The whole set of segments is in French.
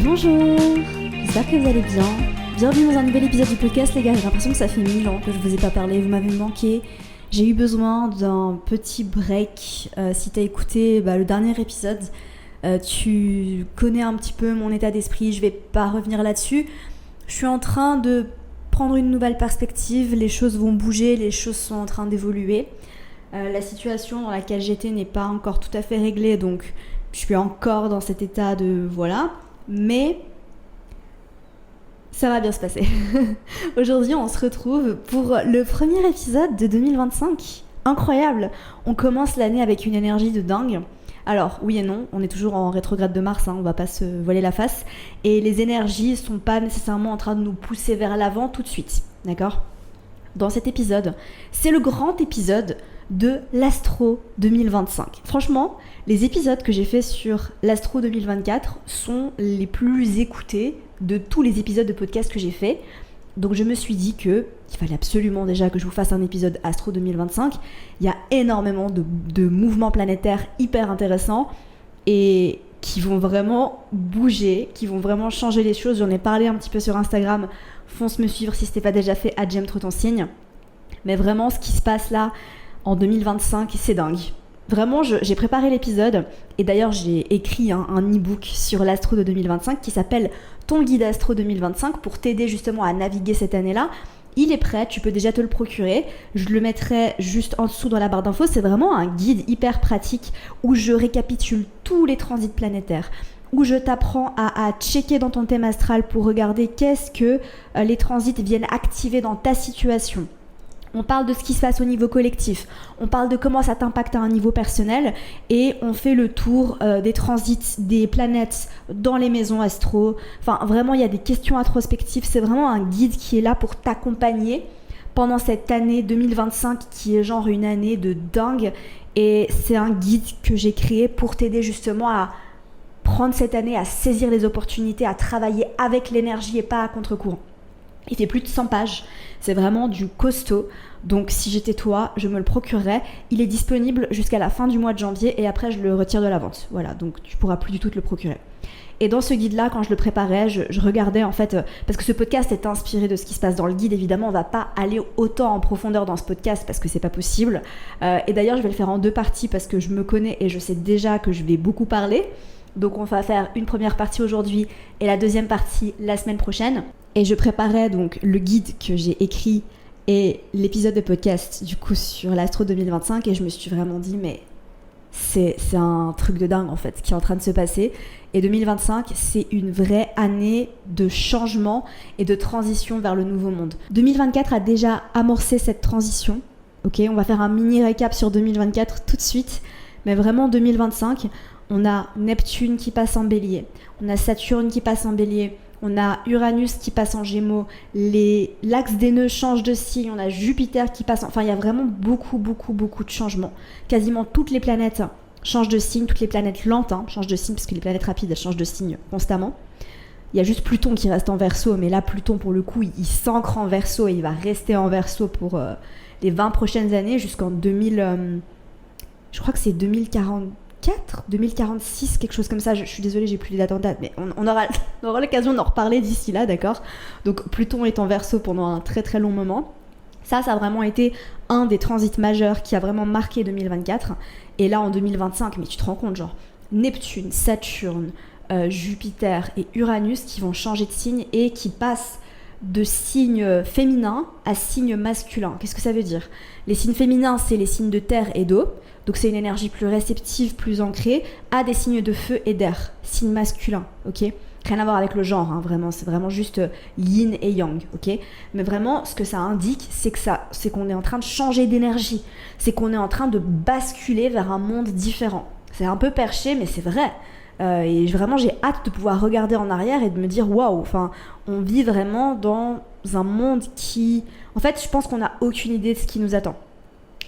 Bonjour, j'espère que vous allez bien. Bienvenue dans un nouvel épisode du podcast les gars, j'ai l'impression que ça fait 1000 ans que je vous ai pas parlé, vous m'avez manqué. J'ai eu besoin d'un petit break. Si t'as écouté le dernier épisode, tu connais un petit peu mon état d'esprit, je vais pas revenir là-dessus. Je suis en train de prendre une nouvelle perspective, les choses vont bouger, les choses sont en train d'évoluer. La situation dans laquelle j'étais n'est pas encore tout à fait réglée, donc je suis encore dans cet état de voilà, mais ça va bien se passer. Aujourd'hui, on se retrouve pour le premier épisode de 2025. Incroyable! On commence l'année avec une énergie de dingue. Alors, oui et non, on est toujours en rétrograde de Mars, on va pas se voiler la face. Et les énergies sont pas nécessairement en train de nous pousser vers l'avant tout de suite, d'accord? Dans cet épisode, c'est le grand épisode de l'Astro 2025. Franchement, les épisodes que j'ai fait sur l'Astro 2024 sont les plus écoutés de tous les épisodes de podcast que j'ai fait. Donc je me suis dit qu'il fallait absolument déjà que je vous fasse un épisode Astro 2025. Il y a énormément de mouvements planétaires hyper intéressants et qui vont vraiment bouger, qui vont vraiment changer les choses. J'en ai parlé un petit peu sur Instagram. Fonce me suivre si ce n'est pas déjà fait, @j'aime trop ton signe. Mais vraiment, ce qui se passe là en 2025, c'est dingue. Vraiment, j'ai préparé l'épisode et d'ailleurs j'ai écrit un e-book sur l'Astro de 2025 qui s'appelle Ton guide Astro 2025 pour t'aider justement à naviguer cette année-là. Il est prêt, tu peux déjà te le procurer. Je le mettrai juste en dessous dans la barre d'infos. C'est vraiment un guide hyper pratique où je récapitule tous les transits planétaires, où je t'apprends à checker dans ton thème astral pour regarder qu'est-ce que les transits viennent activer dans ta situation. On parle de ce qui se passe au niveau collectif, on parle de comment ça t'impacte à un niveau personnel et on fait le tour des transits des planètes dans les maisons astro. Enfin, vraiment, il y a des questions introspectives. C'est vraiment un guide qui est là pour t'accompagner pendant cette année 2025 qui est genre une année de dingue. Et c'est un guide que j'ai créé pour t'aider justement à prendre cette année, à saisir les opportunités, à travailler avec l'énergie et pas à contre-courant. Il fait plus de 100 pages, c'est vraiment du costaud. Donc si j'étais toi, je me le procurerais. Il est disponible jusqu'à la fin du mois de janvier et après je le retire de la vente. Voilà, donc tu pourras plus du tout te le procurer. Et dans ce guide-là, quand je le préparais, je regardais en fait, parce que ce podcast est inspiré de ce qui se passe dans le guide, évidemment on va pas aller autant en profondeur dans ce podcast parce que c'est pas possible. Et d'ailleurs je vais le faire en 2 parties parce que je me connais et je sais déjà que je vais beaucoup parler. Donc on va faire une première partie aujourd'hui et la deuxième partie la semaine prochaine. Et je préparais donc le guide que j'ai écrit et l'épisode de podcast du coup sur l'Astro 2025 et je me suis vraiment dit mais c'est un truc de dingue en fait qui est en train de se passer. Et 2025 c'est une vraie année de changement et de transition vers le nouveau monde. 2024 a déjà amorcé cette transition. Ok, on va faire un mini récap sur 2024 tout de suite. Mais vraiment 2025, on a Neptune qui passe en Bélier, on a Saturne qui passe en Bélier, on a Uranus qui passe en Gémeaux, l'axe des nœuds change de signe, on a Jupiter qui passe Enfin, il y a vraiment beaucoup de changements. Quasiment toutes les planètes changent de signe, toutes les planètes lentes changent de signe, parce que les planètes rapides, elles changent de signe constamment. Il y a juste Pluton qui reste en Verseau, mais là, Pluton, pour le coup, il s'ancre en Verseau et il va rester en Verseau pour les 20 prochaines années, jusqu'en 2000... je crois que c'est 2046, quelque chose comme ça. Je suis désolée, j'ai plus les dates en date, mais on aura l'occasion d'en reparler d'ici là, d'accord? Donc Pluton est en Verseau pendant un très très long moment. Ça a vraiment été un des transits majeurs qui a vraiment marqué 2024. Et là en 2025, mais tu te rends compte, genre Neptune, Saturne, Jupiter et Uranus qui vont changer de signe et qui passent de signes féminins à signes masculins. Qu'est-ce que ça veut dire? Les signes féminins, c'est les signes de terre et d'eau. Donc c'est une énergie plus réceptive, plus ancrée, à des signes de feu et d'air, signes masculins, ok? Rien à voir avec le genre, vraiment, c'est vraiment juste yin et yang, ok? Mais vraiment, ce que ça indique, c'est qu'on est en train de changer d'énergie, c'est qu'on est en train de basculer vers un monde différent. C'est un peu perché, mais c'est vrai. Et vraiment, j'ai hâte de pouvoir regarder en arrière et de me dire waouh, enfin, on vit vraiment dans un monde qui... En fait, je pense qu'on n'a aucune idée de ce qui nous attend.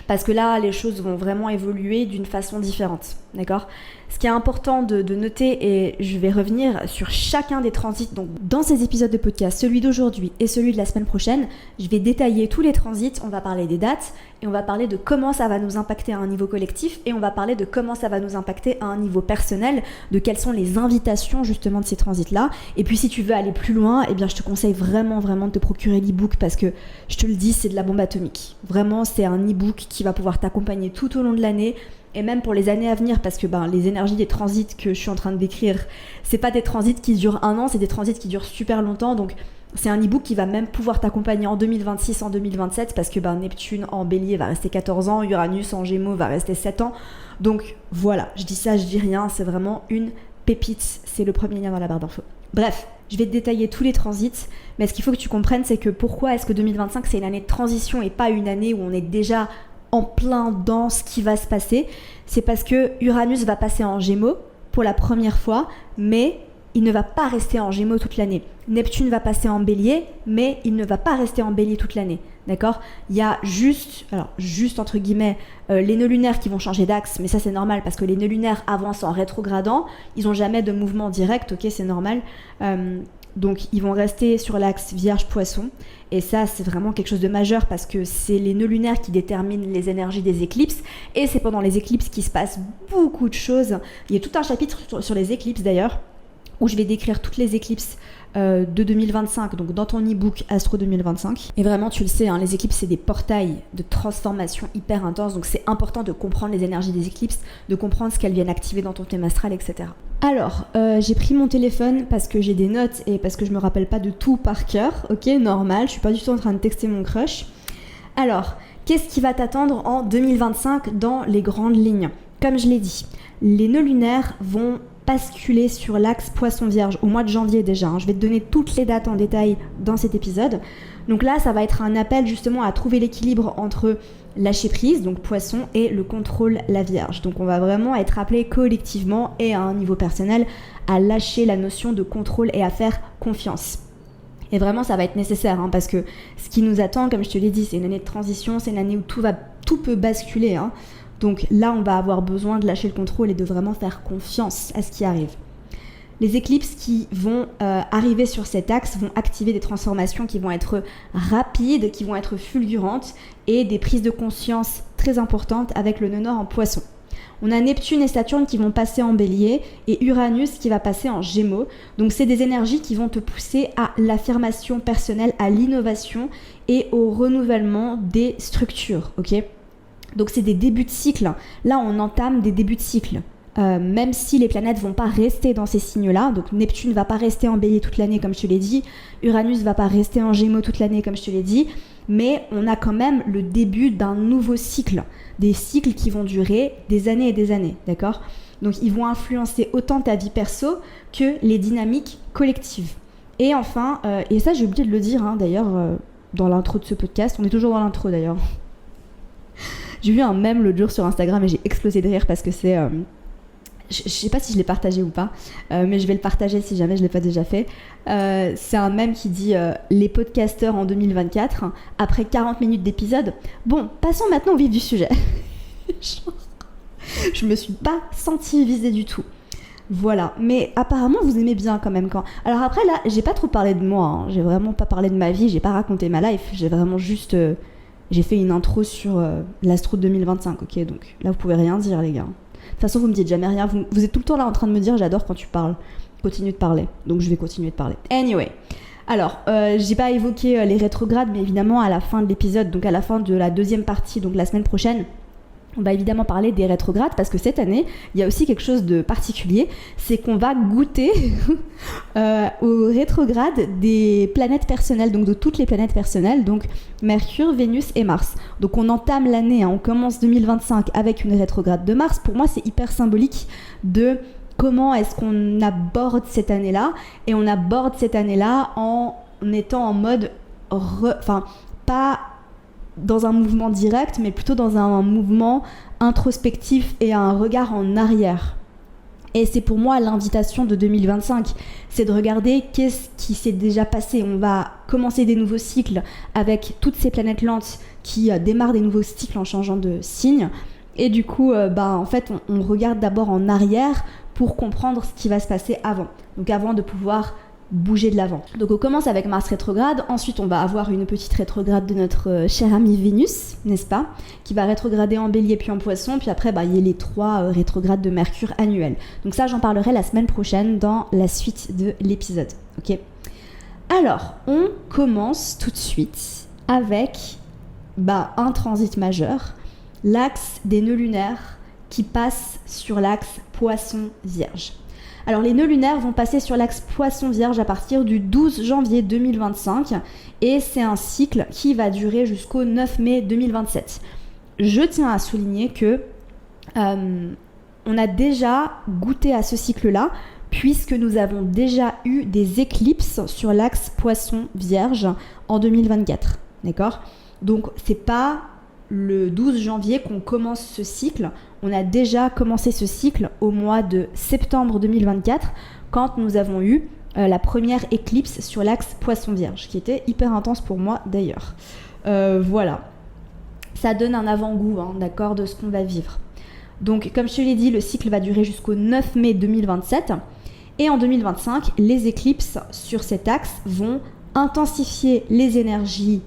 Parce que là, les choses vont vraiment évoluer d'une façon différente, d'accord? Ce qui est important de noter, et je vais revenir sur chacun des transits, donc dans ces épisodes de podcast, celui d'aujourd'hui et celui de la semaine prochaine, je vais détailler tous les transits, on va parler des dates, et on va parler de comment ça va nous impacter à un niveau collectif, et on va parler de comment ça va nous impacter à un niveau personnel, de quelles sont les invitations justement de ces transits-là. Et puis si tu veux aller plus loin, eh bien je te conseille vraiment de te procurer l'e-book, parce que je te le dis, c'est de la bombe atomique. Vraiment, c'est un e-book qui va pouvoir t'accompagner tout au long de l'année, et même pour les années à venir, parce que les énergies des transits que je suis en train de décrire, c'est pas des transits qui durent 1 an, c'est des transits qui durent super longtemps. Donc c'est un e-book qui va même pouvoir t'accompagner en 2026, en 2027, parce que Neptune en Bélier va rester 14 ans, Uranus en Gémeaux va rester 7 ans. Donc voilà, je dis ça, je dis rien, c'est vraiment une pépite. C'est le premier lien dans la barre d'infos. Bref, je vais te détailler tous les transits, mais ce qu'il faut que tu comprennes, c'est que pourquoi est-ce que 2025 c'est une année de transition et pas une année où on est déjà en plein dans ce qui va se passer. C'est parce que Uranus va passer en Gémeaux pour la première fois, mais il ne va pas rester en Gémeaux toute l'année. Neptune va passer en Bélier, mais il ne va pas rester en Bélier toute l'année. D'accord ? Il y a juste entre guillemets, les nœuds lunaires qui vont changer d'axe, mais ça c'est normal parce que les nœuds lunaires avancent en rétrogradant, ils n'ont jamais de mouvement direct, ok, c'est normal. Donc ils vont rester sur l'axe Vierge-Poisson, et ça c'est vraiment quelque chose de majeur parce que c'est les nœuds lunaires qui déterminent les énergies des éclipses, et c'est pendant les éclipses qu'il se passe beaucoup de choses. Il y a tout un chapitre sur les éclipses d'ailleurs, où je vais décrire toutes les éclipses de 2025, donc dans ton e-book Astro 2025. Et vraiment, tu le sais, les éclipses, c'est des portails de transformation hyper intenses, donc c'est important de comprendre les énergies des éclipses, de comprendre ce qu'elles viennent activer dans ton thème astral, etc. Alors, j'ai pris mon téléphone parce que j'ai des notes et parce que je me rappelle pas de tout par cœur, ok, normal, je suis pas du tout en train de texter mon crush. Alors, qu'est-ce qui va t'attendre en 2025 dans les grandes lignes ? Comme je l'ai dit, les nœuds lunaires vont basculer sur l'axe Poisson-Vierge au mois de janvier déjà. Je vais te donner toutes les dates en détail dans cet épisode. Donc là, ça va être un appel justement à trouver l'équilibre entre lâcher prise, donc Poisson, et le contrôle, la Vierge. Donc on va vraiment être appelé collectivement et à un niveau personnel à lâcher la notion de contrôle et à faire confiance. Et vraiment, ça va être nécessaire parce que ce qui nous attend, comme je te l'ai dit, c'est une année de transition, c'est une année où tout peut basculer. Donc là, on va avoir besoin de lâcher le contrôle et de vraiment faire confiance à ce qui arrive. Les éclipses qui vont arriver sur cet axe vont activer des transformations qui vont être rapides, qui vont être fulgurantes, et des prises de conscience très importantes avec le nœud nord en Poisson. On a Neptune et Saturne qui vont passer en Bélier et Uranus qui va passer en Gémeaux. Donc c'est des énergies qui vont te pousser à l'affirmation personnelle, à l'innovation et au renouvellement des structures, ok ? Donc c'est des débuts de cycle. Là, on entame des débuts de cycle. Même si les planètes vont pas rester dans ces signes-là, donc Neptune va pas rester en Bélier toute l'année comme je te l'ai dit, Uranus va pas rester en Gémeaux toute l'année comme je te l'ai dit, mais on a quand même le début d'un nouveau cycle, des cycles qui vont durer des années et des années, d'accord ? Donc ils vont influencer autant ta vie perso que les dynamiques collectives. Et enfin, et ça j'ai oublié de le dire d'ailleurs dans l'intro de ce podcast, on est toujours dans l'intro d'ailleurs. J'ai vu un mème l'autre jour sur Instagram et j'ai explosé de rire parce que c'est... je sais pas si je l'ai partagé ou pas, mais je vais le partager si jamais je l'ai pas déjà fait. C'est un mème qui dit les podcasteurs en 2024, après 40 minutes d'épisode. Bon, passons maintenant au vif du sujet. Je me suis pas sentie visée du tout. Voilà, mais apparemment vous aimez bien quand même quand... Alors après là, j'ai pas trop parlé de moi, j'ai vraiment pas parlé de ma vie, j'ai pas raconté ma life, j'ai vraiment juste... J'ai fait une intro sur l'Astro 2025, ok, donc là vous pouvez rien dire les gars. De toute façon vous me dites jamais rien, vous êtes tout le temps là en train de me dire j'adore quand tu parles. Continue de parler, donc je vais continuer de parler. Anyway, alors j'ai pas évoqué les rétrogrades, mais évidemment à la fin de l'épisode, donc à la fin de la deuxième partie, donc la semaine prochaine, on va évidemment parler des rétrogrades parce que cette année, il y a aussi quelque chose de particulier, c'est qu'on va goûter aux rétrogrades des planètes personnelles, donc de toutes les planètes personnelles, donc Mercure, Vénus et Mars. Donc on entame l'année, on commence 2025 avec une rétrograde de Mars. Pour moi, c'est hyper symbolique de comment est-ce qu'on aborde cette année-là, et on aborde cette année-là en étant en mode, pas dans un mouvement direct, mais plutôt dans un mouvement introspectif et un regard en arrière. Et c'est pour moi l'invitation de 2025, c'est de regarder qu'est-ce qui s'est déjà passé. On va commencer des nouveaux cycles avec toutes ces planètes lentes qui démarrent des nouveaux cycles en changeant de signe. Et du coup, en fait, on regarde d'abord en arrière pour comprendre ce qui va se passer avant. Donc avant de pouvoir bouger de l'avant. Donc on commence avec Mars rétrograde, ensuite on va avoir une petite rétrograde de notre cher ami Vénus, n'est-ce pas, qui va rétrograder en Bélier puis en Poisson, puis après il y a les 3 rétrogrades de Mercure annuels. Donc ça j'en parlerai la semaine prochaine dans la suite de l'épisode, ok. Alors on commence tout de suite avec un transit majeur, l'axe des nœuds lunaires qui passe sur l'axe Poisson-Vierge. Alors les nœuds lunaires vont passer sur l'axe Poisson-Vierge à partir du 12 janvier 2025 et c'est un cycle qui va durer jusqu'au 9 mai 2027. Je tiens à souligner que on a déjà goûté à ce cycle-là puisque nous avons déjà eu des éclipses sur l'axe Poisson-Vierge en 2024. D'accord ? Donc c'est pas le 12 janvier qu'on commence ce cycle, on a déjà commencé ce cycle au mois de septembre 2024 quand nous avons eu la première éclipse sur l'axe Poisson-Vierge qui était hyper intense pour moi d'ailleurs. Voilà, ça donne un avant-goût d'accord, de ce qu'on va vivre. Donc comme je te l'ai dit, le cycle va durer jusqu'au 9 mai 2027 et en 2025, les éclipses sur cet axe vont intensifier les énergies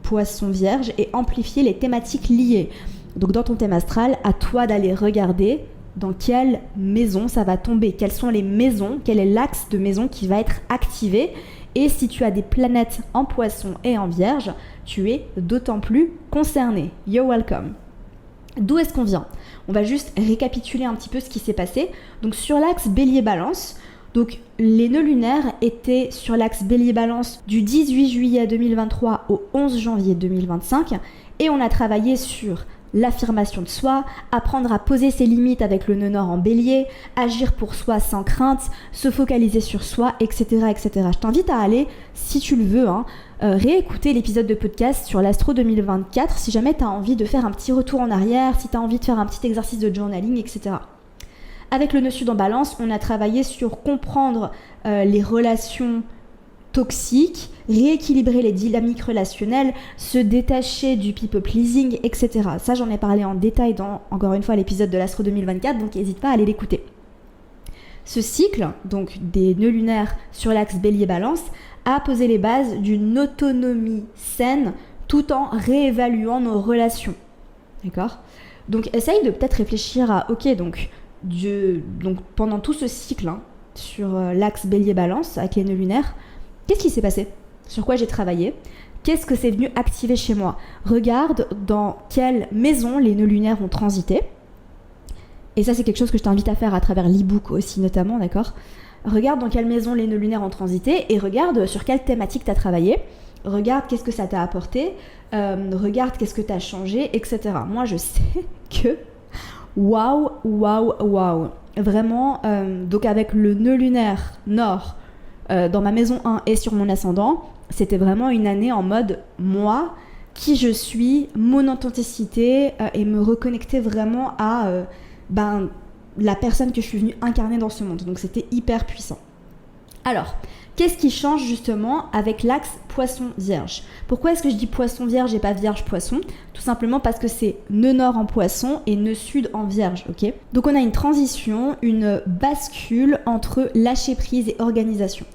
Poisson-Vierge et amplifier les thématiques liées. Donc dans ton thème astral, à toi d'aller regarder dans quelle maison ça va tomber, quelles sont les maisons, quel est l'axe de maison qui va être activé. Et si tu as des planètes en Poisson et en Vierge, tu es d'autant plus concerné. You're welcome. D'où est-ce qu'on vient ? On va juste récapituler un petit peu ce qui s'est passé. Donc sur l'axe Bélier-Balance, donc les nœuds lunaires étaient sur l'axe Bélier-Balance du 18 juillet 2023 au 11 janvier 2025 et on a travaillé sur l'affirmation de soi, apprendre à poser ses limites avec le nœud nord en Bélier, agir pour soi sans crainte, se focaliser sur soi, etc. etc. Je t'invite à aller, si tu le veux, réécouter l'épisode de podcast sur l'Astro 2024 si jamais tu as envie de faire un petit retour en arrière, si tu as envie de faire un petit exercice de journaling, etc. Avec le nœud sud en Balance, on a travaillé sur comprendre les relations toxiques, rééquilibrer les dynamiques relationnelles, se détacher du people pleasing, etc. Ça, j'en ai parlé en détail dans, encore une fois, l'épisode de l'Astro 2024, donc n'hésite pas à aller l'écouter. Ce cycle, donc des nœuds lunaires sur l'axe Bélier-Balance, a posé les bases d'une autonomie saine tout en réévaluant nos relations. D'accord ? Donc, essaye de peut-être réfléchir à, ok, donc pendant tout ce cycle sur l'axe Bélier-Balance avec les nœuds lunaires, qu'est-ce qui s'est passé ? Sur quoi j'ai travaillé ? Qu'est-ce que c'est venu activer chez moi ? Regarde dans quelle maison les nœuds lunaires ont transité. Et ça, c'est quelque chose que je t'invite à faire à travers l'e-book aussi, notamment, d'accord ? Regarde dans quelle maison les nœuds lunaires ont transité et regarde sur quelle thématique tu as travaillé. Regarde qu'est-ce que ça t'a apporté. Regarde qu'est-ce que tu as changé, etc. Moi, je sais que waouh. Vraiment, donc avec le nœud lunaire nord dans ma maison 1 et sur mon ascendant, c'était vraiment une année en mode moi, qui je suis, mon authenticité et me reconnecter vraiment à la personne que je suis venue incarner dans ce monde. Donc c'était hyper puissant. Alors, qu'est-ce qui change justement avec l'axe Poisson-Vierge ? Pourquoi est-ce que je dis Poisson-Vierge et pas Vierge-Poisson ? Tout simplement parce que c'est nœud nord en Poisson et nœud sud en Vierge, ok ? Donc on a une transition, une bascule entre lâcher prise et organisation.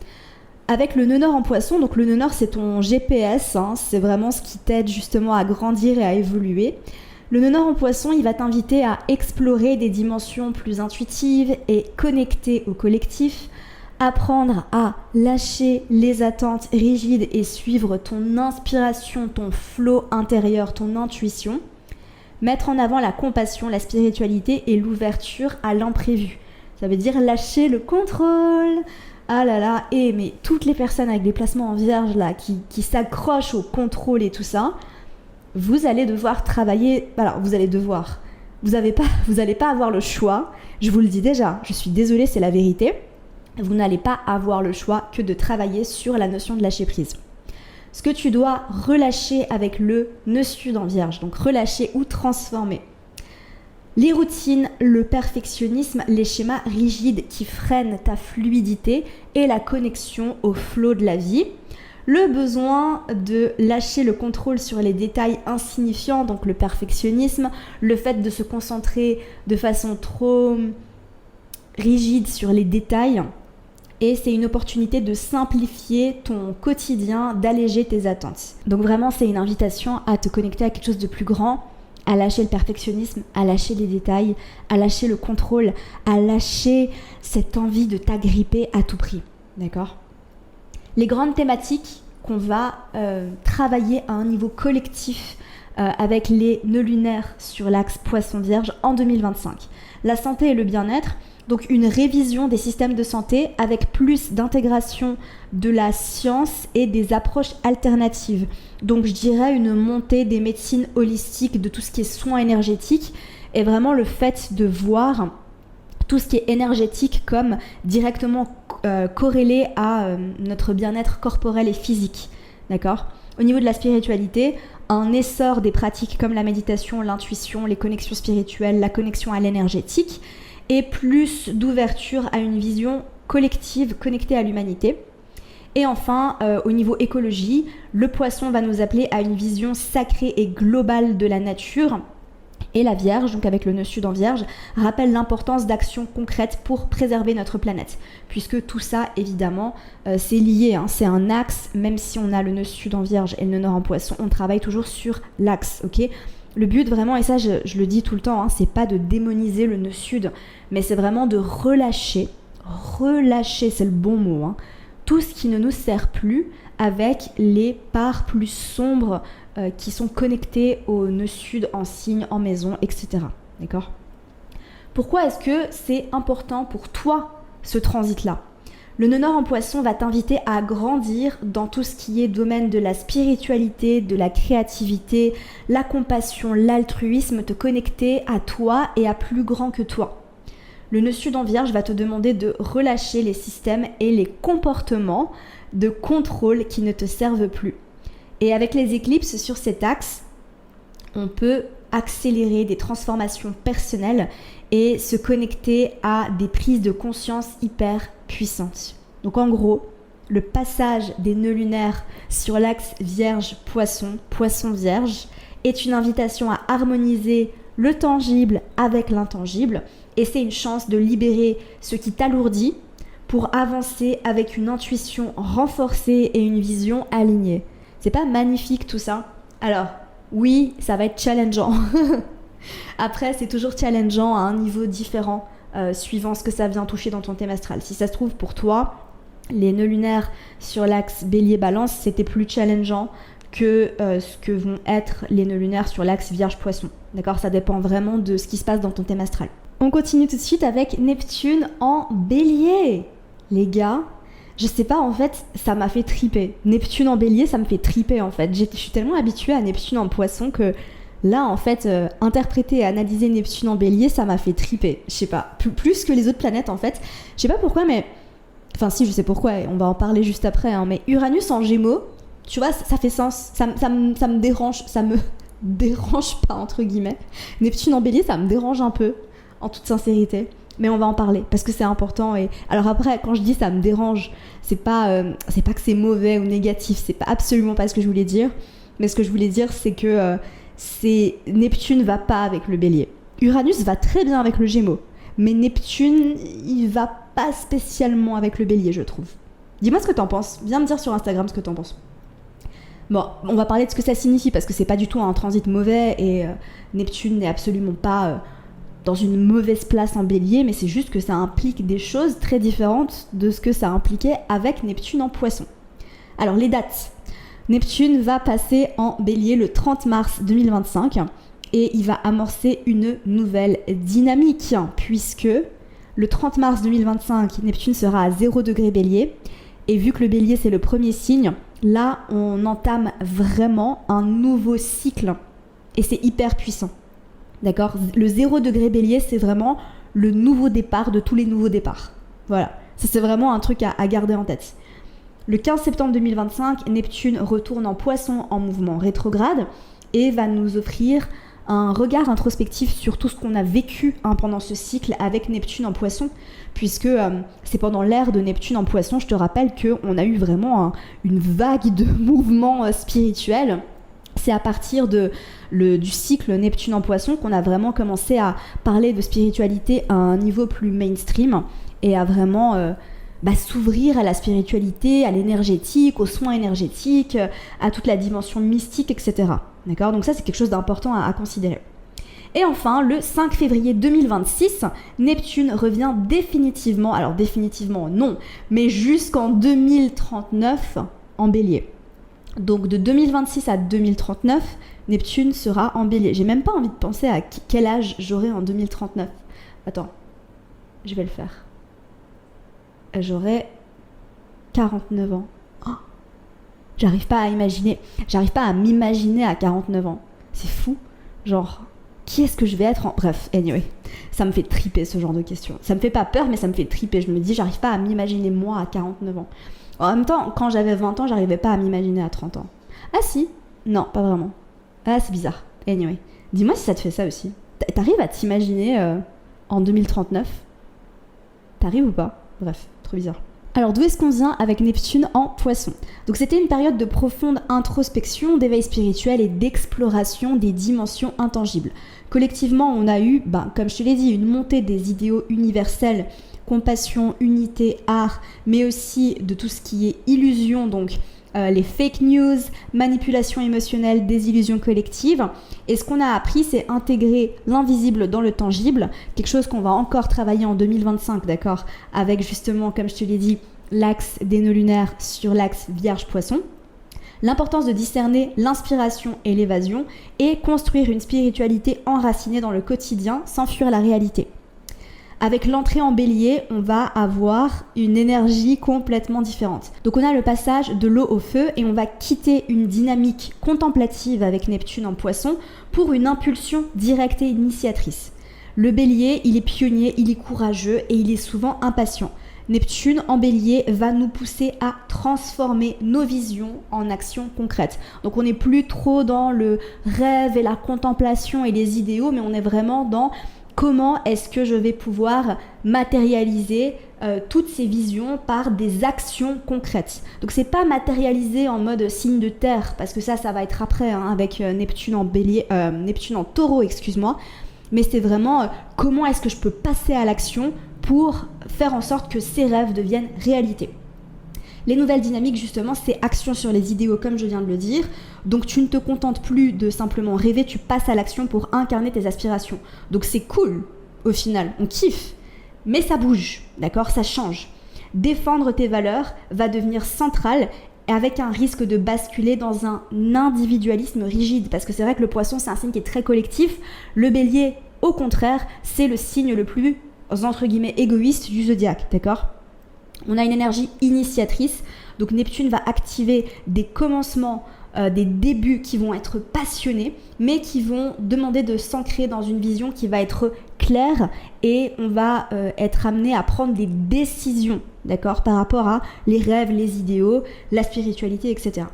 Avec le nœud nord en Poisson, donc le nœud nord c'est ton GPS, c'est vraiment ce qui t'aide justement à grandir et à évoluer. Le nœud nord en Poisson, il va t'inviter à explorer des dimensions plus intuitives et connectées au collectif, apprendre à lâcher les attentes rigides et suivre ton inspiration, ton flow intérieur, ton intuition. Mettre en avant la compassion, la spiritualité et l'ouverture à l'imprévu. Ça veut dire lâcher le contrôle. Ah là là, mais toutes les personnes avec des placements en Vierge là, qui s'accrochent au contrôle et tout ça, vous allez devoir travailler. Alors vous allez pas avoir le choix. Je vous le dis déjà, je suis désolée, c'est la vérité. Vous n'allez pas avoir le choix que de travailler sur la notion de lâcher prise. Ce que tu dois relâcher avec le nœud sud en Vierge, donc relâcher ou transformer. Les routines, le perfectionnisme, les schémas rigides qui freinent ta fluidité et la connexion au flot de la vie. Le besoin de lâcher le contrôle sur les détails insignifiants, donc le perfectionnisme, le fait de se concentrer de façon trop rigide sur les détails, et c'est une opportunité de simplifier ton quotidien, d'alléger tes attentes. Donc vraiment, c'est une invitation à te connecter à quelque chose de plus grand, à lâcher le perfectionnisme, à lâcher les détails, à lâcher le contrôle, à lâcher cette envie de t'agripper à tout prix. D'accord ? Les grandes thématiques qu'on va travailler à un niveau collectif avec les nœuds lunaires sur l'axe Poisson-Vierge en 2025. La santé et le bien-être, donc une révision des systèmes de santé avec plus d'intégration de la science et des approches alternatives. Donc je dirais une montée des médecines holistiques, de tout ce qui est soins énergétiques, et vraiment le fait de voir tout ce qui est énergétique comme directement corrélé à notre bien-être corporel et physique. D'accord ? Au niveau de la spiritualité, un essor des pratiques comme la méditation, l'intuition, les connexions spirituelles, la connexion à l'énergétique, et plus d'ouverture à une vision collective connectée à l'humanité. Et enfin, au niveau écologie, le poisson va nous appeler à une vision sacrée et globale de la nature. Et la Vierge, donc avec le nœud sud en Vierge, rappelle l'importance d'actions concrètes pour préserver notre planète. Puisque tout ça, évidemment, c'est lié, hein, c'est un axe, même si on a le nœud sud en Vierge et le nœud nord en Poisson, on travaille toujours sur l'axe, ok ? Le but vraiment, et ça je le dis tout le temps, hein, c'est pas de démoniser le nœud sud, mais c'est vraiment de relâcher, c'est le bon mot, hein, tout ce qui ne nous sert plus avec les parts plus sombres qui sont connectées au nœud sud en signe, en maison, etc. D'accord ? Pourquoi est-ce que c'est important pour toi ce transit-là ? Le nœud nord en Poisson va t'inviter à grandir dans tout ce qui est domaine de la spiritualité, de la créativité, la compassion, l'altruisme, te connecter à toi et à plus grand que toi. Le nœud sud en Vierge va te demander de relâcher les systèmes et les comportements de contrôle qui ne te servent plus. Et avec les éclipses sur cet axe, on peut accélérer des transformations personnelles et se connecter à des prises de conscience hyper puissantes. Donc en gros, le passage des nœuds lunaires sur l'axe Vierge-Poisson, Poisson-Vierge, est une invitation à harmoniser le tangible avec l'intangible, et c'est une chance de libérer ce qui t'alourdit pour avancer avec une intuition renforcée et une vision alignée. C'est pas magnifique tout ça ? Alors, oui, ça va être challengeant. Après, c'est toujours challengeant à un niveau différent, suivant ce que ça vient toucher dans ton thème astral. Si ça se trouve, pour toi, les nœuds lunaires sur l'axe Bélier-Balance, c'était plus challengeant que ce que vont être les nœuds lunaires sur l'axe Vierge-Poisson. D'accord ? Ça dépend vraiment de ce qui se passe dans ton thème astral. On continue tout de suite avec Neptune en Bélier. Les gars, je sais pas, en fait, ça m'a fait triper. Neptune en Bélier, ça me fait triper, en fait. Je suis tellement habituée à Neptune en Poisson que là, en fait, interpréter et analyser Neptune en Bélier, ça m'a fait triper. Je sais pas, plus que les autres planètes, en fait. Je sais pas pourquoi, mais... Enfin, si, je sais pourquoi, et on va en parler juste après, hein, mais Uranus en Gémeaux, tu vois, ça fait sens. Ça me dérange, ça me dérange pas, entre guillemets. Neptune en Bélier, ça me dérange un peu, en toute sincérité. Mais on va en parler, parce que c'est important. Et alors après, quand je dis ça me dérange, c'est pas que c'est mauvais ou négatif, c'est pas absolument pas ce que je voulais dire. Mais ce que je voulais dire, c'est que Neptune va pas avec le Bélier. Uranus va très bien avec le Gémeaux. Mais Neptune, il va pas spécialement avec le Bélier, je trouve. Dis-moi ce que t'en penses. Viens me dire sur Instagram ce que t'en penses. Bon, on va parler de ce que ça signifie, parce que c'est pas du tout un transit mauvais, et Neptune n'est absolument pas dans une mauvaise place en Bélier, mais c'est juste que ça implique des choses très différentes de ce que ça impliquait avec Neptune en Poisson. Alors, les dates. Neptune va passer en Bélier le 30 mars 2025, et il va amorcer une nouvelle dynamique, puisque le 30 mars 2025, Neptune sera à 0 degré Bélier, et vu que le Bélier c'est le premier signe, là on entame vraiment un nouveau cycle, et c'est hyper puissant. D'accord ? Le 0 degré Bélier, c'est vraiment le nouveau départ de tous les nouveaux départs. Voilà, ça c'est vraiment un truc à garder en tête. Le 15 septembre 2025, Neptune retourne en Poisson en mouvement rétrograde et va nous offrir un regard introspectif sur tout ce qu'on a vécu pendant ce cycle avec Neptune en Poisson, puisque c'est pendant l'ère de Neptune en Poisson, je te rappelle qu'on a eu vraiment une vague de mouvements spirituels. C'est à partir du cycle Neptune en Poisson qu'on a vraiment commencé à parler de spiritualité à un niveau plus mainstream et à vraiment s'ouvrir à la spiritualité, à l'énergétique, aux soins énergétiques, à toute la dimension mystique, etc. D'accord ? Donc ça, c'est quelque chose d'important à considérer. Et enfin, le 5 février 2026, Neptune revient définitivement, alors définitivement non, mais jusqu'en 2039 en Bélier. Donc de 2026 à 2039, Neptune sera en Bélier. J'ai même pas envie de penser à quel âge j'aurai en 2039. Attends, je vais le faire. J'aurai 49 ans. Oh, j'arrive pas à m'imaginer à 49 ans. C'est fou. Genre, qui est-ce que je vais être en... Bref, anyway, ça me fait triper ce genre de questions. Ça me fait pas peur, mais ça me fait triper. Je me dis, j'arrive pas à m'imaginer moi à 49 ans. En même temps, quand j'avais 20 ans, j'arrivais pas à m'imaginer à 30 ans. Ah si, non, pas vraiment. Ah, c'est bizarre. Anyway, dis-moi si ça te fait ça aussi. T'arrives à t'imaginer en 2039 ? T'arrives ou pas ? Bref, trop bizarre. Alors d'où est-ce qu'on vient avec Neptune en Poisson ? Donc c'était une période de profonde introspection, d'éveil spirituel et d'exploration des dimensions intangibles. Collectivement, on a eu, comme je te l'ai dit, une montée des idéaux universels, compassion, unité, art, mais aussi de tout ce qui est illusion, donc les fake news, manipulation émotionnelle, désillusion collective. Et ce qu'on a appris, c'est intégrer l'invisible dans le tangible, quelque chose qu'on va encore travailler en 2025, d'accord, avec justement, comme je te l'ai dit, l'axe des nœuds lunaires sur l'axe Vierge-Poisson. L'importance de discerner l'inspiration et l'évasion et construire une spiritualité enracinée dans le quotidien sans fuir la réalité. Avec l'entrée en Bélier, on va avoir une énergie complètement différente. Donc on a le passage de l'eau au feu et on va quitter une dynamique contemplative avec Neptune en Poisson pour une impulsion directe et initiatrice. Le Bélier, il est pionnier, il est courageux et il est souvent impatient. Neptune en Bélier va nous pousser à transformer nos visions en actions concrètes. Donc on n'est plus trop dans le rêve et la contemplation et les idéaux, mais on est vraiment dans comment est-ce que je vais pouvoir matérialiser toutes ces visions par des actions concrètes. Donc c'est pas matérialiser en mode signe de terre, parce que ça va être après avec Neptune en Bélier, Neptune en Taureau, excuse-moi. Mais c'est vraiment comment est-ce que je peux passer à l'action pour faire en sorte que ces rêves deviennent réalité. Les nouvelles dynamiques, justement, c'est action sur les idéaux, comme je viens de le dire. Donc tu ne te contentes plus de simplement rêver, tu passes à l'action pour incarner tes aspirations. Donc c'est cool, au final, on kiffe. Mais ça bouge, d'accord ? Ça change. Défendre tes valeurs va devenir central avec un risque de basculer dans un individualisme rigide. Parce que c'est vrai que le Poisson, c'est un signe qui est très collectif. Le Bélier, au contraire, c'est le signe le plus, entre guillemets, égoïste du zodiaque, d'accord ? On a une énergie initiatrice, donc Neptune va activer des commencements, des débuts qui vont être passionnés, mais qui vont demander de s'ancrer dans une vision qui va être claire et on va être amené à prendre des décisions, d'accord, par rapport à les rêves, les idéaux, la spiritualité, etc.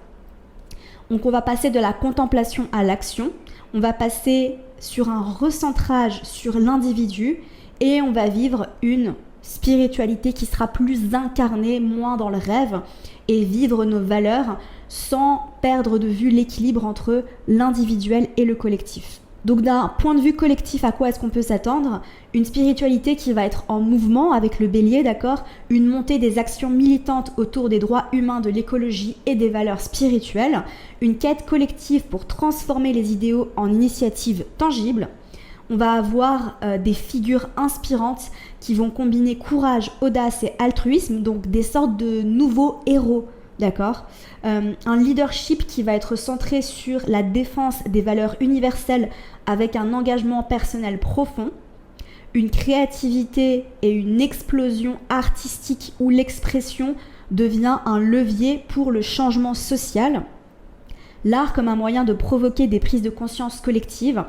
Donc on va passer de la contemplation à l'action, on va passer sur un recentrage sur l'individu et on va vivre une spiritualité qui sera plus incarnée, moins dans le rêve, et vivre nos valeurs sans perdre de vue l'équilibre entre l'individuel et le collectif. Donc d'un point de vue collectif, à quoi est-ce qu'on peut s'attendre ? Une spiritualité qui va être en mouvement avec le Bélier, d'accord ? Une montée des actions militantes autour des droits humains, de l'écologie et des valeurs spirituelles. Une quête collective pour transformer les idéaux en initiatives tangibles. On va avoir des figures inspirantes qui vont combiner courage, audace et altruisme, donc des sortes de nouveaux héros, d'accord ? Un leadership qui va être centré sur la défense des valeurs universelles avec un engagement personnel profond, une créativité et une explosion artistique où l'expression devient un levier pour le changement social, l'art comme un moyen de provoquer des prises de conscience collectives.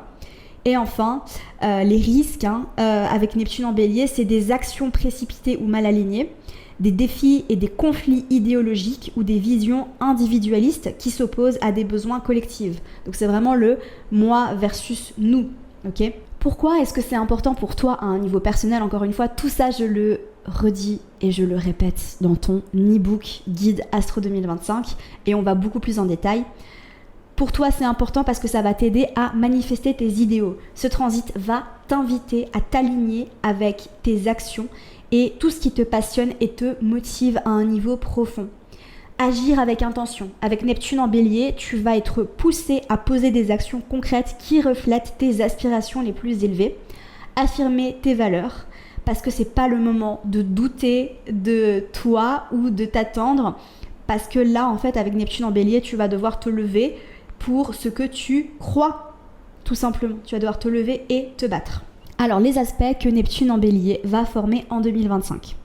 Et enfin, les risques avec Neptune en Bélier, c'est des actions précipitées ou mal alignées, des défis et des conflits idéologiques ou des visions individualistes qui s'opposent à des besoins collectifs. Donc c'est vraiment le moi versus nous, ok ? Pourquoi est-ce que c'est important pour toi à un niveau personnel ? Encore une fois, tout ça je le redis et je le répète dans ton e-book Guide Astro 2025 et on va beaucoup plus en détail. Pour toi, c'est important parce que ça va t'aider à manifester tes idéaux. Ce transit va t'inviter à t'aligner avec tes actions et tout ce qui te passionne et te motive à un niveau profond. Agir avec intention. Avec Neptune en Bélier, tu vas être poussé à poser des actions concrètes qui reflètent tes aspirations les plus élevées. Affirmer tes valeurs, parce que c'est pas le moment de douter de toi ou de t'attendre, parce que là, en fait, avec Neptune en Bélier, tu vas devoir te lever pour ce que tu crois, tout simplement. Tu vas devoir te lever et te battre. Alors, les aspects que Neptune en Bélier va former en 2025.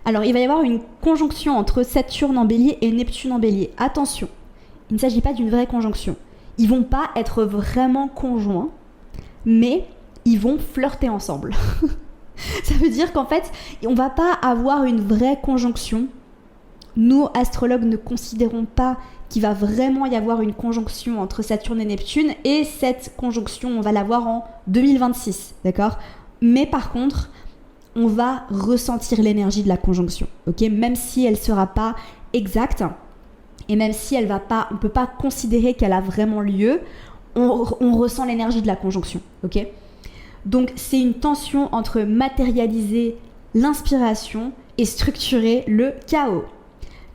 Alors, il va y avoir une conjonction entre Saturne en Bélier et Neptune en Bélier. Attention, il ne s'agit pas d'une vraie conjonction. Ils vont pas être vraiment conjoints, mais ils vont flirter ensemble. Ça veut dire qu'en fait, on va pas avoir une vraie conjonction. Nous, astrologues, ne considérons pas qu'il va vraiment y avoir une conjonction entre Saturne et Neptune, et cette conjonction, on va l'avoir en 2026, d'accord ? Mais par contre, on va ressentir l'énergie de la conjonction, ok ? Même si elle sera pas exacte, et même si elle va pas, on peut pas considérer qu'elle a vraiment lieu, on ressent l'énergie de la conjonction, ok ? Donc c'est une tension entre matérialiser l'inspiration et structurer le chaos.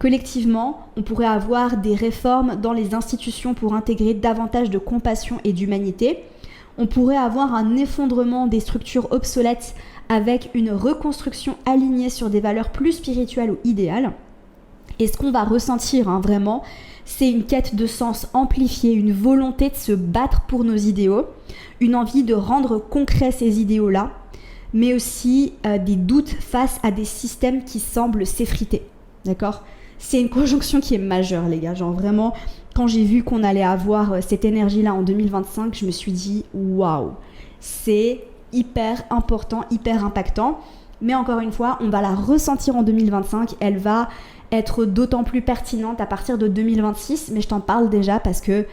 Collectivement, on pourrait avoir des réformes dans les institutions pour intégrer davantage de compassion et d'humanité. On pourrait avoir un effondrement des structures obsolètes avec une reconstruction alignée sur des valeurs plus spirituelles ou idéales. Et ce qu'on va ressentir vraiment, c'est une quête de sens amplifiée, une volonté de se battre pour nos idéaux, une envie de rendre concrets ces idéaux-là, mais aussi des doutes face à des systèmes qui semblent s'effriter. D'accord ? C'est une conjonction qui est majeure, les gars. Genre vraiment, quand j'ai vu qu'on allait avoir cette énergie-là en 2025, je me suis dit waouh, c'est hyper important, hyper impactant. Mais encore une fois, on va la ressentir en 2025. Elle va être d'autant plus pertinente à partir de 2026, mais je t'en parle déjà parce que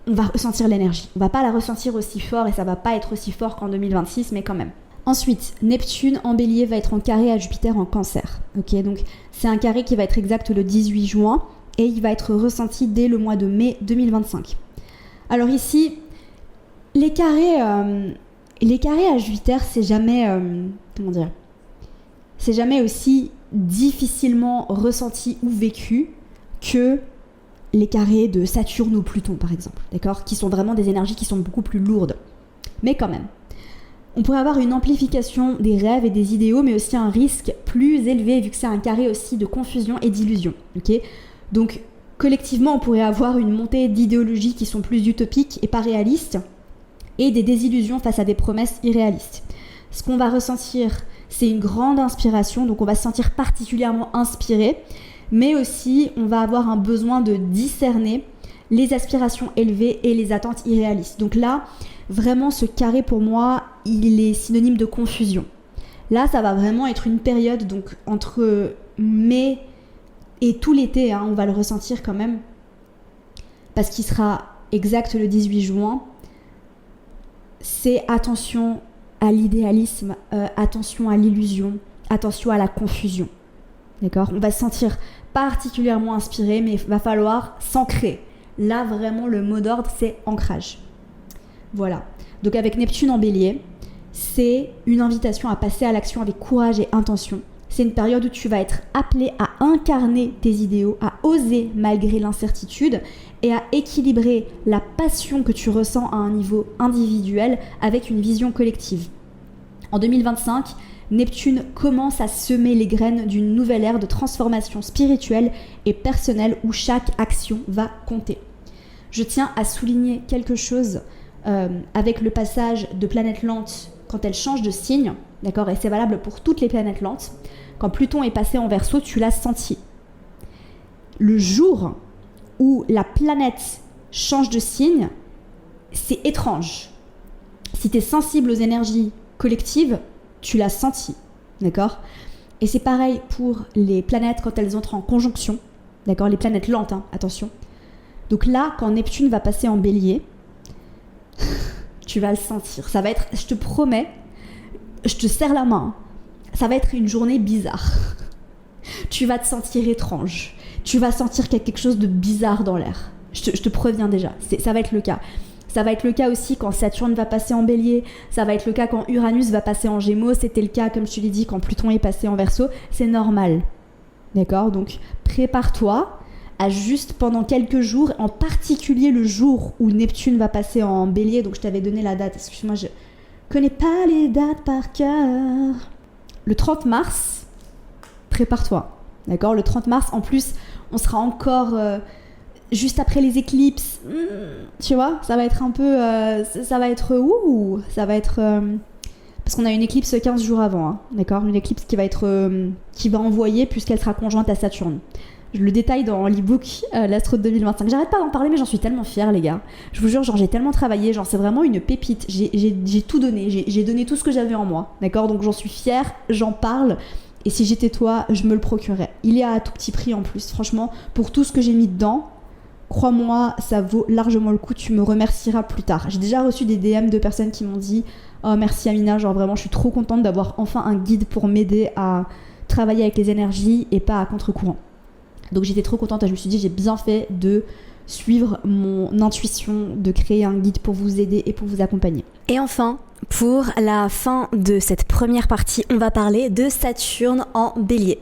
on va ressentir l'énergie. On va pas la ressentir aussi fort et ça va pas être aussi fort qu'en 2026, mais quand même. Ensuite, Neptune en Bélier va être en carré à Jupiter en Cancer. Ok, donc c'est un carré qui va être exact le 18 juin et il va être ressenti dès le mois de mai 2025. Alors ici, les carrés à Jupiter, c'est jamais c'est jamais aussi difficilement ressenti ou vécu que les carrés de Saturne ou Pluton, par exemple, d'accord, qui sont vraiment des énergies qui sont beaucoup plus lourdes. Mais quand même, on pourrait avoir une amplification des rêves et des idéaux, mais aussi un risque plus élevé, vu que c'est un carré aussi de confusion et d'illusion. Okay, donc, collectivement, on pourrait avoir une montée d'idéologies qui sont plus utopiques et pas réalistes, et des désillusions face à des promesses irréalistes. Ce qu'on va ressentir, c'est une grande inspiration, donc on va se sentir particulièrement inspiré, mais aussi on va avoir un besoin de discerner les aspirations élevées et les attentes irréalistes. Donc là, vraiment, ce carré, pour moi, il est synonyme de confusion. Là, ça va vraiment être une période, donc entre mai et tout l'été, on va le ressentir quand même, parce qu'il sera exact le 18 juin. C'est attention à l'idéalisme, attention à l'illusion, attention à la confusion. D'accord ? On va se sentir particulièrement inspiré, mais il va falloir s'ancrer. Là, vraiment, le mot d'ordre, c'est ancrage. Voilà. Donc avec Neptune en Bélier, c'est une invitation à passer à l'action avec courage et intention. C'est une période où tu vas être appelé à incarner tes idéaux, à oser malgré l'incertitude et à équilibrer la passion que tu ressens à un niveau individuel avec une vision collective. En 2025, Neptune commence à semer les graines d'une nouvelle ère de transformation spirituelle et personnelle où chaque action va compter. Je tiens à souligner quelque chose avec le passage de planète lente quand elle change de signe, d'accord, et c'est valable pour toutes les planètes lentes. Quand Pluton est passé en Verseau, tu l'as senti. Le jour où la planète change de signe, c'est étrange. Si tu es sensible aux énergies collectives, tu l'as senti, d'accord ? Et c'est pareil pour les planètes quand elles entrent en conjonction, d'accord ? Les planètes lentes, attention. Donc là, quand Neptune va passer en Bélier, tu vas le sentir. Ça va être, je te promets, je te serre la main, ça va être une journée bizarre. Tu vas te sentir étrange. Tu vas sentir qu'il y a quelque chose de bizarre dans l'air. Je te préviens déjà, ça va être le cas. Ça va être le cas aussi quand Saturne va passer en Bélier, ça va être le cas quand Uranus va passer en Gémeaux, c'était le cas, comme je te l'ai dit, quand Pluton est passé en Verseau, c'est normal. D'accord ? Donc prépare-toi à juste pendant quelques jours, en particulier le jour où Neptune va passer en Bélier, donc je t'avais donné la date, excuse-moi, je connais pas les dates par cœur. Le 30 mars, prépare-toi. D'accord ? Le 30 mars, en plus, on sera encore juste après les éclipses. Tu vois ? Ça va être un peu... ça va être... parce qu'on a une éclipse 15 jours avant. Hein, d'accord ? Une éclipse qui va envoyer puisqu'elle sera conjointe à Saturne. Je le détaille dans l'e-book l'Astro de 2025. J'arrête pas d'en parler, mais j'en suis tellement fière, les gars. Je vous jure, j'ai tellement travaillé. C'est vraiment une pépite. J'ai tout donné. J'ai donné tout ce que j'avais en moi. D'accord ? Donc j'en suis fière, j'en parle. Et si j'étais toi, je me le procurerais. Il est à tout petit prix en plus. Franchement, pour tout ce que j'ai mis dedans, crois-moi, ça vaut largement le coup. Tu me remercieras plus tard. J'ai déjà reçu des DM de personnes qui m'ont dit « Oh, merci Amina, genre vraiment, je suis trop contente d'avoir enfin un guide pour m'aider à travailler avec les énergies et pas à contre-courant. » Donc j'étais trop contente et je me suis dit « J'ai bien fait de suivre mon intuition, de créer un guide pour vous aider et pour vous accompagner. » Et enfin, pour la fin de cette première partie, on va parler de Saturne en Bélier.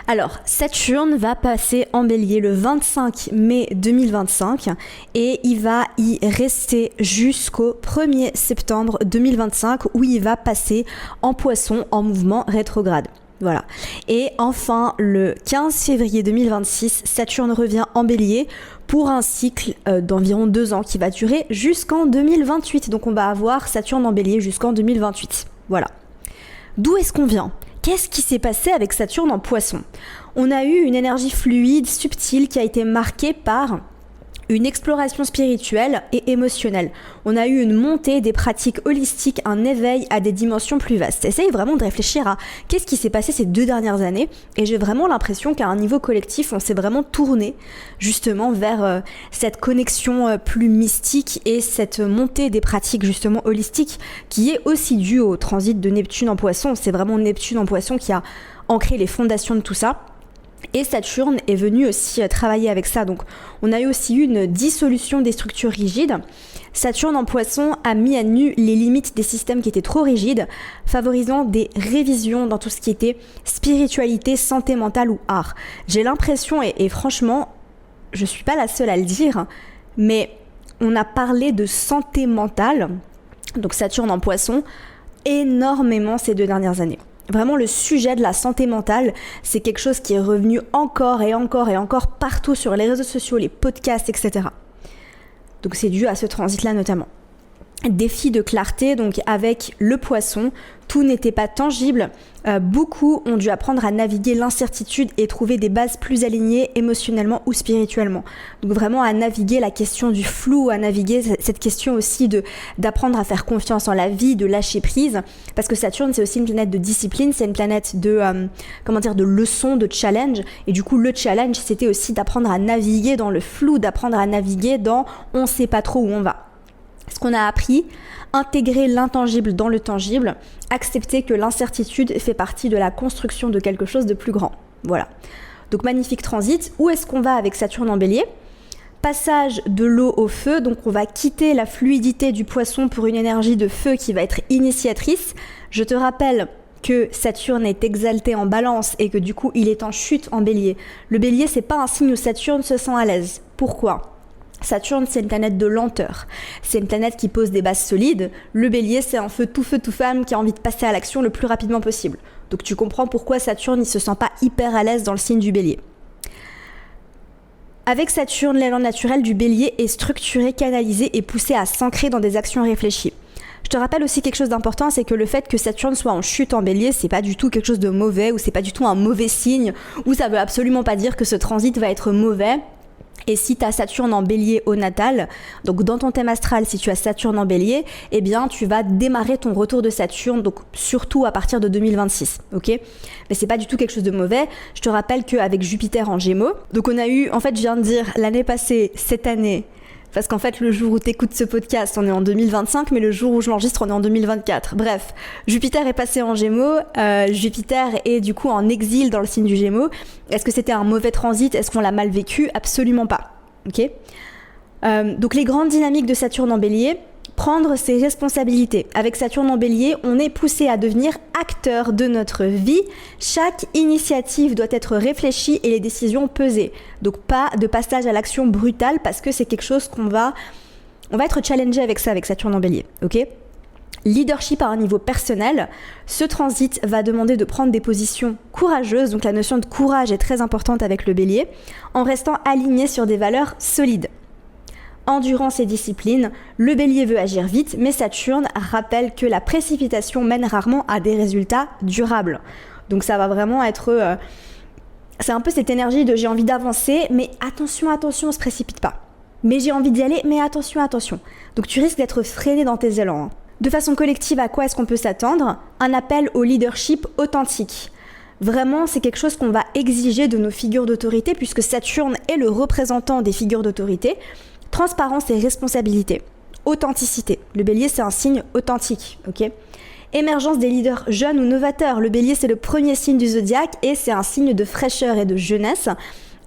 Alors, Saturne va passer en Bélier le 25 mai 2025 et il va y rester jusqu'au 1er septembre 2025 où il va passer en Poisson en mouvement rétrograde. Voilà. Et enfin, le 15 février 2026, Saturne revient en Bélier pour un cycle d'environ 2 ans qui va durer jusqu'en 2028. Donc on va avoir Saturne en Bélier jusqu'en 2028. Voilà. D'où est-ce qu'on vient ? Qu'est-ce qui s'est passé avec Saturne en Poisson ? On a eu une énergie fluide, subtile, qui a été marquée par une exploration spirituelle et émotionnelle. On a eu une montée des pratiques holistiques, un éveil à des dimensions plus vastes. Essaye vraiment de réfléchir à qu'est-ce qui s'est passé ces 2 dernières années, et j'ai vraiment l'impression qu'à un niveau collectif, on s'est vraiment tourné justement vers cette connexion plus mystique et cette montée des pratiques justement holistiques qui est aussi due au transit de Neptune en Poisson. C'est vraiment Neptune en Poisson qui a ancré les fondations de tout ça. Et Saturne est venu aussi travailler avec ça. Donc on a eu aussi une dissolution des structures rigides. Saturne en Poisson a mis à nu les limites des systèmes qui étaient trop rigides, favorisant des révisions dans tout ce qui était spiritualité, santé mentale ou art. J'ai l'impression, et franchement, je suis pas la seule à le dire, mais on a parlé de santé mentale, donc Saturne en Poisson, énormément ces 2 dernières années. Vraiment, le sujet de la santé mentale, c'est quelque chose qui est revenu encore et encore et encore partout sur les réseaux sociaux, les podcasts, etc. Donc c'est dû à ce transit-là notamment. Défi de clarté, donc avec le Poisson, tout n'était pas tangible. Beaucoup ont dû apprendre à naviguer l'incertitude et trouver des bases plus alignées émotionnellement ou spirituellement. Donc vraiment à naviguer la question du flou, à naviguer cette question aussi d'apprendre à faire confiance en la vie, de lâcher prise. Parce que Saturne, c'est aussi une planète de discipline, c'est une planète de leçons, de challenge. Et du coup, le challenge, c'était aussi d'apprendre à naviguer dans le flou, d'apprendre à naviguer dans on ne sait pas trop où on va. Ce qu'on a appris, intégrer l'intangible dans le tangible, accepter que l'incertitude fait partie de la construction de quelque chose de plus grand. Voilà. Donc magnifique transit. Où est-ce qu'on va avec Saturne en Bélier ? Passage de l'eau au feu, donc on va quitter la fluidité du Poisson pour une énergie de feu qui va être initiatrice. Je te rappelle que Saturne est exalté en Balance et que du coup il est en chute en Bélier. Le Bélier, c'est pas un signe où Saturne se sent à l'aise. Pourquoi ? Saturne, c'est une planète de lenteur. C'est une planète qui pose des bases solides. Le Bélier, c'est un feu tout femme qui a envie de passer à l'action le plus rapidement possible. Donc tu comprends pourquoi Saturne, il se sent pas hyper à l'aise dans le signe du Bélier. Avec Saturne, l'élan naturel du Bélier est structuré, canalisé et poussé à s'ancrer dans des actions réfléchies. Je te rappelle aussi quelque chose d'important, c'est que le fait que Saturne soit en chute en Bélier, c'est pas du tout quelque chose de mauvais ou c'est pas du tout un mauvais signe ou ça veut absolument pas dire que ce transit va être mauvais. Et si tu as Saturne en Bélier au natal, donc dans ton thème astral, si tu as Saturne en Bélier, eh bien tu vas démarrer ton retour de Saturne, donc surtout à partir de 2026, ok ? Mais c'est pas du tout quelque chose de mauvais. Je te rappelle qu'avec Jupiter en Gémeaux, donc on a eu, en fait je viens de dire l'année passée, cette année, parce qu'en fait le jour où tu écoutes ce podcast, on est en 2025, mais le jour où je l'enregistre, on est en 2024. Bref, Jupiter est passé en Gémeaux, Jupiter est du coup en exil dans le signe du Gémeaux. Est-ce que c'était un mauvais transit ? Est-ce qu'on l'a mal vécu ? Absolument pas. Ok ? Donc les grandes dynamiques de Saturne en Bélier, prendre ses responsabilités. Avec Saturne en Bélier, on est poussé à devenir acteur de notre vie. Chaque initiative doit être réfléchie et les décisions pesées. Donc pas de passage à l'action brutale parce que c'est quelque chose on va être challengé avec ça, avec Saturne en Bélier, ok ? Leadership à un niveau personnel, ce transit va demander de prendre des positions courageuses, donc la notion de courage est très importante avec le Bélier, en restant aligné sur des valeurs solides. Endurance et discipline, le Bélier veut agir vite, mais Saturne rappelle que la précipitation mène rarement à des résultats durables. Donc ça va vraiment être... c'est un peu cette énergie de j'ai envie d'avancer, mais attention, on se précipite pas. Mais j'ai envie d'y aller, mais attention. Donc tu risques d'être freiné dans tes élans. De façon collective, à quoi est-ce qu'on peut s'attendre ? Un appel au leadership authentique. Vraiment, c'est quelque chose qu'on va exiger de nos figures d'autorité, puisque Saturne est le représentant des figures d'autorité. Transparence et responsabilité. Authenticité. Le Bélier, c'est un signe authentique, ok ? Émergence des leaders jeunes ou novateurs. Le Bélier, c'est le premier signe du zodiaque et c'est un signe de fraîcheur et de jeunesse.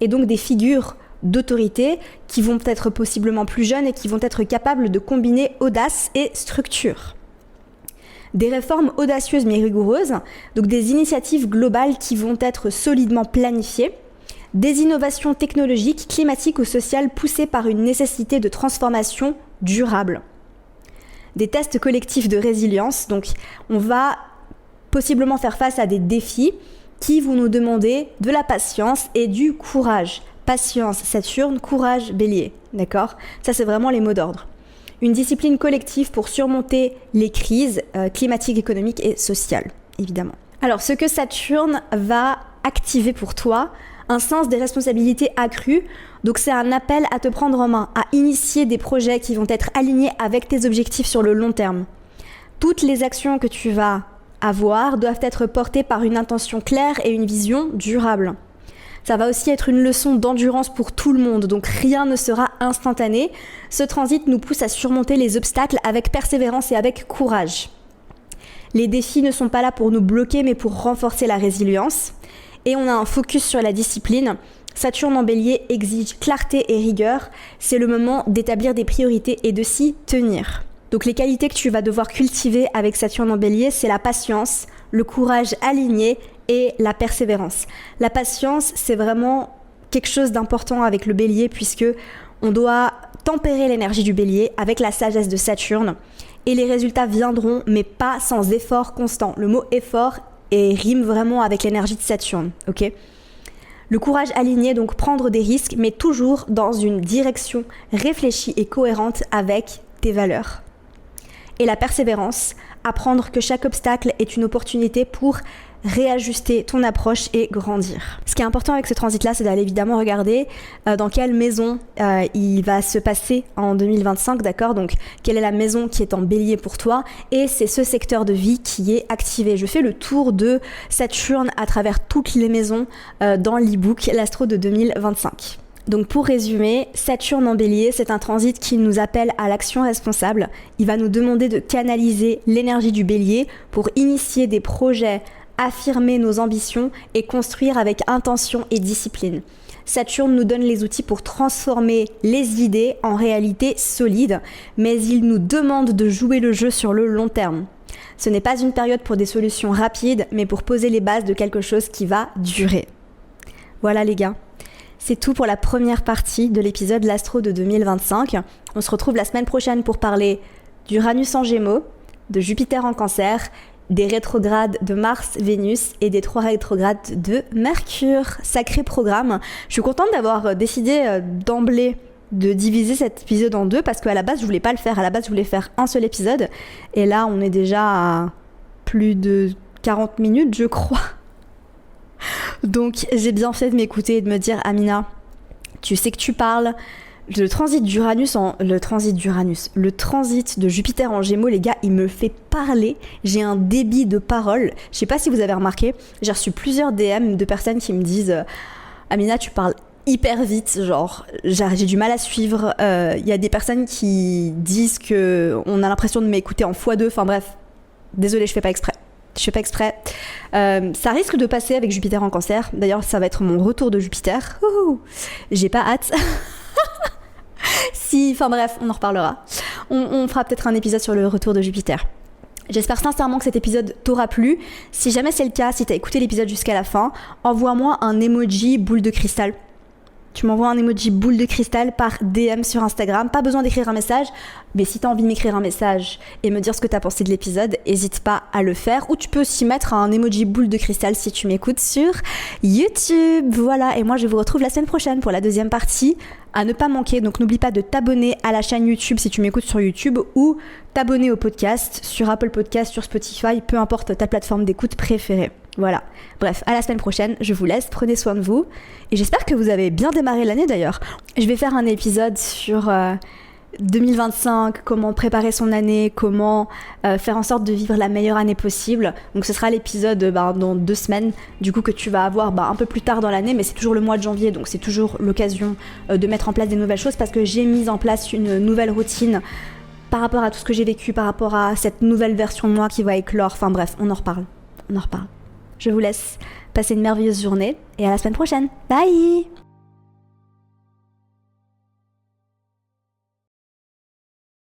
Et donc des figures d'autorité qui vont être possiblement plus jeunes et qui vont être capables de combiner audace et structure. Des réformes audacieuses mais rigoureuses, donc des initiatives globales qui vont être solidement planifiées. Des innovations technologiques, climatiques ou sociales poussées par une nécessité de transformation durable. Des tests collectifs de résilience, donc on va possiblement faire face à des défis qui vont nous demander de la patience et du courage. Patience, Saturne, courage, Bélier, d'accord ? Ça c'est vraiment les mots d'ordre. Une discipline collective pour surmonter les crises climatiques, économiques et sociales, évidemment. Alors ce que Saturne va activer pour toi, un sens des responsabilités accrues. Donc c'est un appel à te prendre en main, à initier des projets qui vont être alignés avec tes objectifs sur le long terme. Toutes les actions que tu vas avoir doivent être portées par une intention claire et une vision durable. Ça va aussi être une leçon d'endurance pour tout le monde, donc rien ne sera instantané. Ce transit nous pousse à surmonter les obstacles avec persévérance et avec courage. Les défis ne sont pas là pour nous bloquer, mais pour renforcer la résilience. Et on a un focus sur la discipline. Saturne en Bélier exige clarté et rigueur. C'est le moment d'établir des priorités et de s'y tenir. Donc les qualités que tu vas devoir cultiver avec Saturne en Bélier, c'est la patience, le courage aligné et la persévérance. La patience, c'est vraiment quelque chose d'important avec le Bélier puisque on doit tempérer l'énergie du Bélier avec la sagesse de Saturne et les résultats viendront, mais pas sans effort constant. Le mot effort rime vraiment avec l'énergie de Saturne, ok ? Le courage aligné, donc prendre des risques, mais toujours dans une direction réfléchie et cohérente avec tes valeurs. Et la persévérance, apprendre que chaque obstacle est une opportunité pour réajuster ton approche et grandir. Ce qui est important avec ce transit-là, c'est d'aller évidemment regarder dans quelle maison il va se passer en 2025, d'accord ? Donc, quelle est la maison qui est en Bélier pour toi ? Et c'est ce secteur de vie qui est activé. Je fais le tour de Saturne à travers toutes les maisons dans l'e-book L'Astro de 2025. Donc pour résumer, Saturne en Bélier, c'est un transit qui nous appelle à l'action responsable. Il va nous demander de canaliser l'énergie du Bélier pour initier des projets, affirmer nos ambitions et construire avec intention et discipline. Saturne nous donne les outils pour transformer les idées en réalité solides, mais il nous demande de jouer le jeu sur le long terme. Ce n'est pas une période pour des solutions rapides, mais pour poser les bases de quelque chose qui va durer. Voilà les gars. C'est tout pour la première partie de l'épisode L'Astro de 2025. On se retrouve la semaine prochaine pour parler d'Uranus en Gémeaux, de Jupiter en Cancer, des rétrogrades de Mars, Vénus et des 3 rétrogrades de Mercure. Sacré programme. Je suis contente d'avoir décidé d'emblée de diviser cet épisode en deux parce qu'à la base, je voulais pas le faire. À la base, je voulais faire un seul épisode. Et là, on est déjà à plus de 40 minutes, je crois. Donc j'ai bien fait de m'écouter et de me dire Amina, tu sais que tu parles. Le transit de Jupiter en Gémeaux, les gars, il me fait parler. J'ai un débit de parole. Je sais pas si vous avez remarqué, j'ai reçu plusieurs DM de personnes qui me disent Amina, tu parles hyper vite, genre j'ai du mal à suivre. Il y a des personnes qui disent que on a l'impression de m'écouter en x2. Enfin bref, désolée, je fais pas exprès. Ça risque de passer avec Jupiter en Cancer. D'ailleurs, ça va être mon retour de Jupiter. J'ai pas hâte. Si, enfin bref, on en reparlera. On fera peut-être un épisode sur le retour de Jupiter. J'espère sincèrement que cet épisode t'aura plu. Si jamais c'est le cas, si t'as écouté l'épisode jusqu'à la fin, envoie-moi un emoji boule de cristal. Tu m'envoies un emoji boule de cristal par DM sur Instagram. Pas besoin d'écrire un message, mais si t'as envie de m'écrire un message et me dire ce que t'as pensé de l'épisode, n'hésite pas à le faire. Ou tu peux aussi mettre un emoji boule de cristal si tu m'écoutes sur YouTube. Voilà, et moi je vous retrouve la semaine prochaine pour la deuxième partie à ne pas manquer. Donc n'oublie pas de t'abonner à la chaîne YouTube si tu m'écoutes sur YouTube ou t'abonner au podcast sur Apple Podcast, sur Spotify, peu importe ta plateforme d'écoute préférée. Voilà. Bref, à la semaine prochaine, je vous laisse, prenez soin de vous et j'espère que vous avez bien démarré l'année d'ailleurs. Je vais faire un épisode sur 2025, comment préparer son année, comment faire en sorte de vivre la meilleure année possible. Donc ce sera l'épisode dans 2 semaines, du coup que tu vas avoir un peu plus tard dans l'année, mais c'est toujours le mois de janvier, donc c'est toujours l'occasion de mettre en place des nouvelles choses parce que j'ai mis en place une nouvelle routine par rapport à tout ce que j'ai vécu, par rapport à cette nouvelle version de moi qui va éclore. Enfin bref, on en reparle. Je vous laisse passer une merveilleuse journée et à la semaine prochaine. Bye!